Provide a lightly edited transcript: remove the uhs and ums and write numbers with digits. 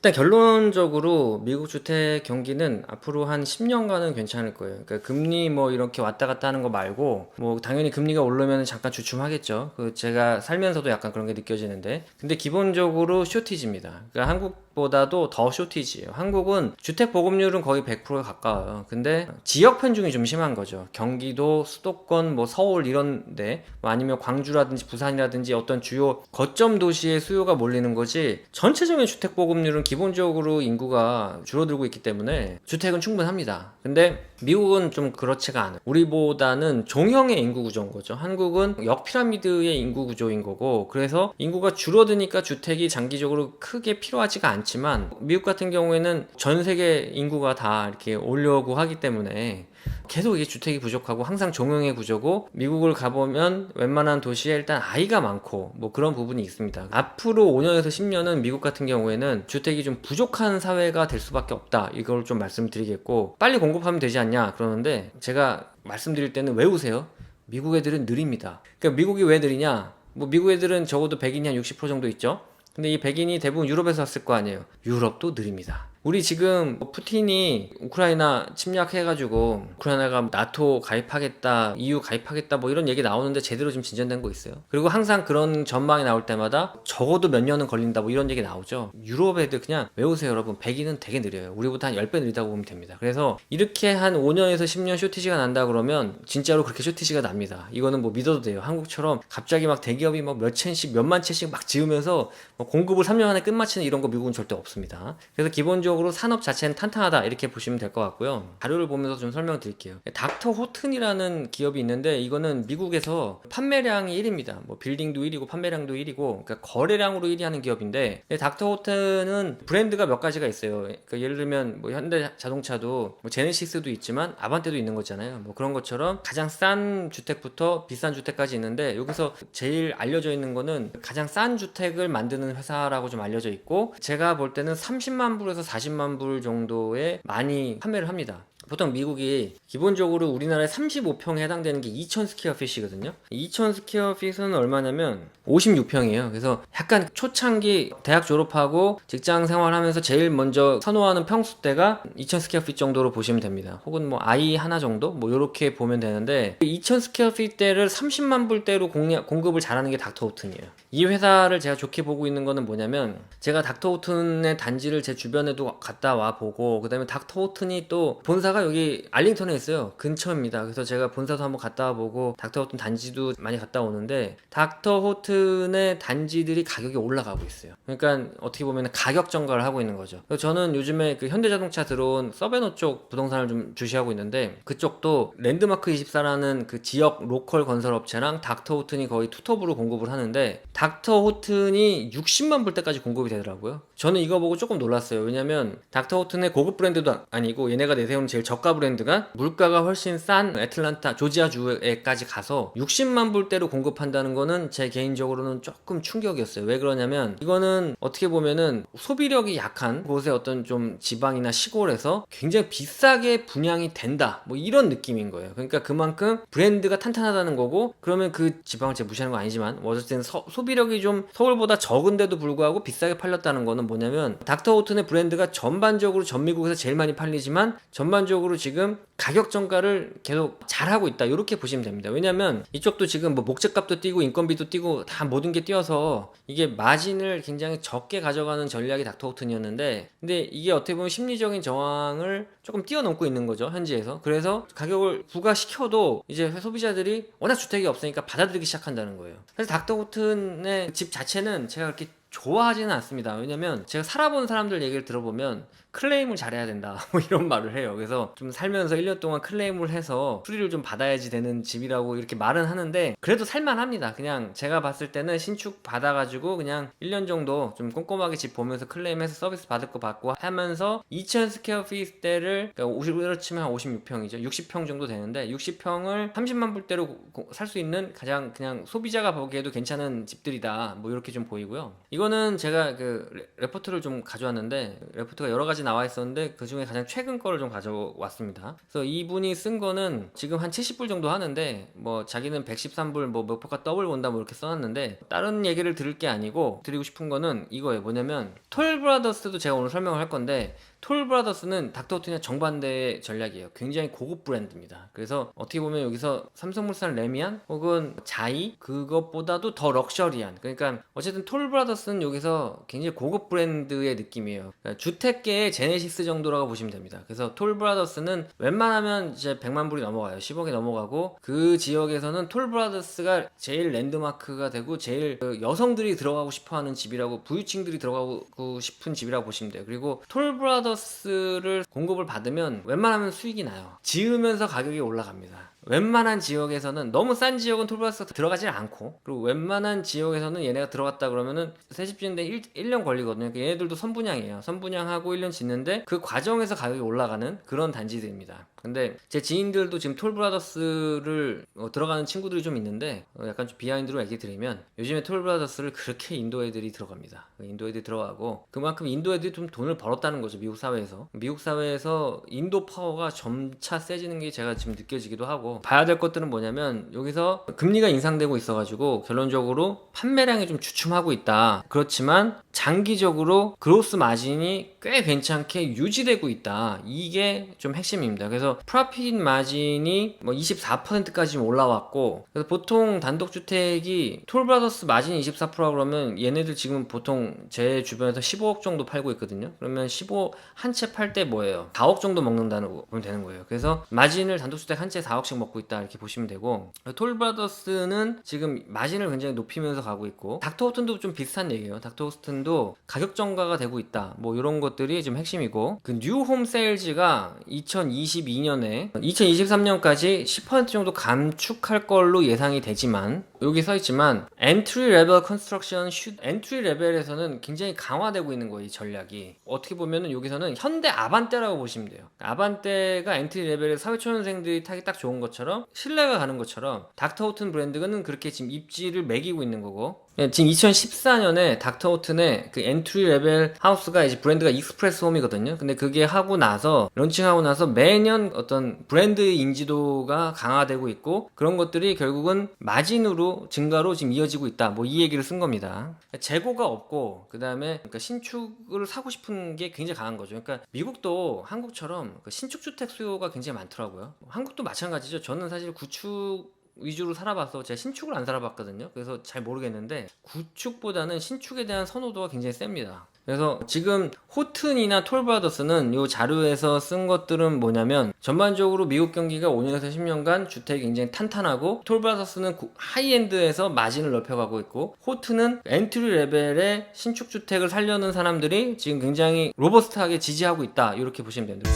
일단 결론적으로 미국 주택 경기는 앞으로 한 10년간은 괜찮을 거예요. 그러니까 금리 뭐 이렇게 왔다 갔다 하는 거 말고 뭐 당연히 금리가 오르면 잠깐 주춤하겠죠. 그 제가 살면서도 약간 그런 게 느껴지는데 근데 기본적으로 쇼티지입니다. 그러니까 한국보다도 더 쇼티지예요. 한국은 주택 보급률은 거의 100%에 가까워요. 근데 지역 편중이 좀 심한 거죠. 경기도, 수도권, 뭐 서울 이런데 뭐 아니면 광주라든지 부산이라든지 어떤 주요 거점 도시의 수요가 몰리는 거지 전체적인 주택 보급률은 기본적으로 인구가 줄어들고 있기 때문에 주택은 충분합니다. 근데 미국은 좀 그렇지가 않아요. 우리보다는 종형의 인구 구조인 거죠. 한국은 역피라미드의 인구 구조인 거고, 그래서 인구가 줄어드니까 주택이 장기적으로 크게 필요하지가 않지만 미국 같은 경우에는 전 세계 인구가 다 이렇게 오려고 하기 때문에 계속 이게 주택이 부족하고 항상 종형의 구조고, 미국을 가보면 웬만한 도시에 일단 아이가 많고 뭐 그런 부분이 있습니다. 앞으로 5년에서 10년은 미국 같은 경우에는 주택이 좀 부족한 사회가 될 수밖에 없다, 이걸 좀 말씀드리겠고, 빨리 공급하면 되지 않냐 그러는데 제가 말씀드릴 때는 외우세요. 미국 애들은 느립니다. 그러니까 미국이 왜 느리냐, 뭐 미국 애들은 적어도 백인이 한 60% 정도 있죠. 근데 이 백인이 대부분 유럽에서 왔을 거 아니에요. 유럽도 느립니다. 우리 지금 푸틴이 우크라이나 침략해가지고 우크라이나가 나토 가입하겠다, EU 가입하겠다 뭐 이런 얘기 나오는데 제대로 좀 진전된 거 있어요? 그리고 항상 그런 전망이 나올 때마다 적어도 몇 년은 걸린다 뭐 이런 얘기 나오죠. 유럽 애들 그냥 외우세요 여러분. 백인은 되게 느려요. 우리보다 한 10배 느리다고 보면 됩니다. 그래서 이렇게 한 5년에서 10년 쇼티지가 난다 그러면 진짜로 그렇게 쇼티지가 납니다. 이거는 뭐 믿어도 돼요. 한국처럼 갑자기 막 대기업이 막 몇 천씩 몇만 채씩 막 지으면서 뭐 공급을 3년 안에 끝마치는 이런 거 미국은 절대 없습니다. 그래서 기본적으로 산업 자체는 탄탄하다 이렇게 보시면 될 것 같고요. 자료를 보면서 좀 설명드릴게요. 닥터 호튼이라는 기업이 있는데 이거는 미국에서 판매량이 1위입니다. 뭐 빌딩도 1위고 판매량도 1위고, 그러니까 거래량으로 1위 하는 기업인데, 닥터 호튼은 브랜드가 몇 가지가 있어요. 그러니까 예를 들면 뭐 현대 자동차도 뭐 제네시스도 있지만 아반떼도 있는 거잖아요. 뭐 그런 것처럼 가장 싼 주택부터 비싼 주택까지 있는데, 여기서 제일 알려져 있는 거는 가장 싼 주택을 만드는 회사라고 좀 알려져 있고, 제가 볼 때는 30만 불에서 40만 불 정도에 많이 판매를 합니다. 보통 미국이 기본적으로 우리나라의 35평에 해당되는 게 2000 스퀘어핏이거든요. 2000 스퀘어핏은 얼마냐면 56평이에요. 그래서 약간 초창기 대학 졸업하고 직장 생활하면서 제일 먼저 선호하는 평수대가 2000 스퀘어핏 정도로 보시면 됩니다. 혹은 뭐 아이 하나 정도 뭐 이렇게 보면 되는데, 2000 스퀘어핏대를 30만 불대로 공급을 잘하는 게 닥터 호튼이에요. 이 회사를 제가 좋게 보고 있는 거는 뭐냐면, 제가 닥터 호튼의 단지를 제 주변에도 갔다 와 보고, 그 다음에 닥터 호튼이 또 본사가 여기 알링턴에 있어요. 근처입니다. 그래서 제가 본사도 한번 갔다 와 보고 닥터 호튼 단지도 많이 갔다 오는데, 닥터 호튼의 단지들이 가격이 올라가고 있어요. 그러니까 어떻게 보면 가격 정가를 하고 있는 거죠. 그래서 저는 요즘에 그 현대자동차 들어온 서베노 쪽 부동산을 좀 주시하고 있는데, 그쪽도 랜드마크 24라는 그 지역 로컬 건설 업체랑 닥터 호튼이 거의 투톱으로 공급을 하는데, 닥터 호튼이 60만 불대까지 공급이 되더라고요. 저는 이거 보고 조금 놀랐어요. 왜냐면 닥터 호튼의 고급 브랜드도 아니고, 얘네가 내세우는 제일 저가 브랜드가 물가가 훨씬 싼 애틀란타 조지아주에까지 가서 60만 불대로 공급한다는 거는 제 개인적으로는 조금 충격이었어요. 왜 그러냐면, 이거는 어떻게 보면은 소비력이 약한 곳의 어떤 좀 지방이나 시골에서 굉장히 비싸게 분양이 된다 뭐 이런 느낌인 거예요. 그러니까 그만큼 브랜드가 탄탄하다는 거고, 그러면 그 지방을 제가 무시하는 건 아니지만 어쨌든 소비력이 좀 서울보다 적은데도 불구하고 비싸게 팔렸다는 거는 뭐냐면, 닥터 호튼의 브랜드가 전반적으로 전 미국에서 제일 많이 팔리지만 전반적으로 지금 가격 정가를 계속 잘하고 있다, 이렇게 보시면 됩니다. 왜냐면 이쪽도 지금 뭐 목재값도 뛰고 인건비도 뛰고 다 모든 게 뛰어서 이게 마진을 굉장히 적게 가져가는 전략이 닥터 호튼이었는데, 근데 이게 어떻게 보면 심리적인 저항을 조금 뛰어넘고 있는 거죠, 현지에서. 그래서 가격을 부과시켜도 이제 소비자들이 워낙 주택이 없으니까 받아들이기 시작한다는 거예요. 그래서 닥터 호튼의 집 자체는 제가 그렇게 좋아하지는 않습니다. 왜냐면 제가 살아본 사람들 얘기를 들어보면 클레임을 잘해야 된다 뭐 이런 말을 해요. 그래서 좀 살면서 1년 동안 클레임을 해서 수리를 좀 받아야지 되는 집이라고 이렇게 말은 하는데, 그래도 살만합니다. 그냥 제가 봤을 때는 신축 받아가지고 그냥 1년 정도 좀 꼼꼼하게 집 보면서 클레임해서 서비스 받을 거 받고 하면서 2000 스퀘어핏대를, 그러니까 50으로 치면 한 56평이죠. 60평 정도 되는데 60평을 30만 불대로 살 수 있는 가장 그냥 소비자가 보기에도 괜찮은 집들이다 뭐 이렇게 좀 보이고요. 이거는 제가 그 레포트를 좀 가져왔는데, 레포트가 여러 가지 나와 있었는데 그 중에 가장 최근 거를 좀 가져왔습니다. 그래서 이분이 쓴 거는 지금 한 70불 정도 하는데, 뭐 자기는 113불 뭐 목표가 더블 본다 뭐 이렇게 써놨는데, 다른 얘기를 들을 게 아니고 드리고 싶은 거는 이거예요. 뭐냐면 톨브라더스도 제가 오늘 설명을 할 건데, 톨브라더스는 닥터우튼이랑 정반대의 전략이에요. 굉장히 고급 브랜드입니다. 그래서 어떻게 보면 여기서 삼성물산 레미안 혹은 자이 그것보다도 더 럭셔리한, 그러니까 어쨌든 톨브라더스는 여기서 굉장히 고급 브랜드의 느낌이에요. 그러니까 주택계의 제네시스 정도라고 보시면 됩니다. 그래서 톨브라더스는 웬만하면 이제 100만 불이 넘어가요. 10억이 넘어가고, 그 지역에서는 톨브라더스가 제일 랜드마크가 되고 제일 그 여성들이 들어가고 싶어하는 집이라고, 부유층들이 들어가고 싶은 집이라고 보시면 돼요. 그리고 톨브라더스를 공급을 받으면 웬만하면 수익이 나요. 지으면서 가격이 올라갑니다. 웬만한 지역에서는, 너무 싼 지역은 톨브라더스가 들어가질 않고, 그리고 웬만한 지역에서는 얘네가 들어갔다 그러면은 새집 짓는데 1년 걸리거든요. 그러니까 얘네들도 선분양이에요. 선분양하고 1년 짓는데 그 과정에서 가격이 올라가는 그런 단지들입니다. 근데 제 지인들도 지금 톨브라더스를 들어가는 친구들이 좀 있는데, 약간 좀 비하인드로 얘기 드리면, 요즘에 톨브라더스를 그렇게 인도 애들이 들어갑니다. 인도 애들이 들어가고, 그만큼 인도 애들이 좀 돈을 벌었다는 거죠. 미국 사회에서. 미국 사회에서 인도 파워가 점차 세지는 게 제가 지금 느껴지기도 하고, 봐야 될 것들은 뭐냐면, 여기서 금리가 인상되고 있어가지고 결론적으로 판매량이 좀 주춤하고 있다. 그렇지만 장기적으로 그로스 마진이 꽤 괜찮게 유지되고 있다. 이게 좀 핵심입니다. 그래서 프로핏 마진이 뭐 24%까지 올라왔고, 그래서 보통 단독주택이 톨브라더스 마진이 24%라 그러면 얘네들 지금 보통 제 주변에서 15억 정도 팔고 있거든요. 그러면 15 한 채 팔 때 뭐예요? 4억 정도 먹는다는 거 보면 되는 거예요. 그래서 마진을 단독주택 한 채 4억씩 먹고 있다 이렇게 보시면 되고, 톨브라더스는 지금 마진을 굉장히 높이면서 가고 있고, 닥터호튼도 좀 비슷한 얘기예요. 닥터호튼도 가격 정가가 되고 있다. 뭐 이런 것들이 지금 핵심이고, 그 뉴홈 세일즈가 2022년에 2023년까지 10% 정도 감축할 걸로 예상이 되지만, 여기 써있지만 엔트리 레벨 컨스트럭션 엔트리 레벨에서는 굉장히 강화되고 있는 거예요. 이 전략이 어떻게 보면은 여기서는 현대 아반떼라고 보시면 돼요. 아반떼가 엔트리 레벨에 사회초년생들이 타기 딱 좋은 것처럼, 신뢰가 가는 것처럼, 닥터호튼 브랜드는 그렇게 지금 입지를 매기고 있는 거고, 지금 2014년에 닥터호튼의 그 엔트리 레벨 하우스가 이제 브랜드가 익스프레스 홈이거든요. 근데 그게 하고 나서, 론칭하고 나서 매년 어떤 브랜드 인지도가 강화되고 있고, 그런 것들이 결국은 마진으로 증가로 지금 이어지고 있다. 뭐 이 얘기를 쓴 겁니다. 재고가 없고, 그 다음에 그러니까 신축을 사고 싶은 게 굉장히 강한 거죠. 그러니까 미국도 한국처럼 그 신축 주택 수요가 굉장히 많더라고요. 한국도 마찬가지죠. 저는 사실 구축 위주로 살아봐서 제가 신축을 안 살아봤거든요. 그래서 잘 모르겠는데, 구축보다는 신축에 대한 선호도가 굉장히 셉니다. 그래서 지금 호튼이나 톨브라더스는 이 자료에서 쓴 것들은 뭐냐면, 전반적으로 미국 경기가 5년에서 10년간 주택이 굉장히 탄탄하고, 톨브라더스는 하이엔드에서 마진을 넓혀가고 있고, 호튼은 엔트리 레벨의 신축 주택을 살려는 사람들이 지금 굉장히 로버스트하게 지지하고 있다. 이렇게 보시면 됩니다.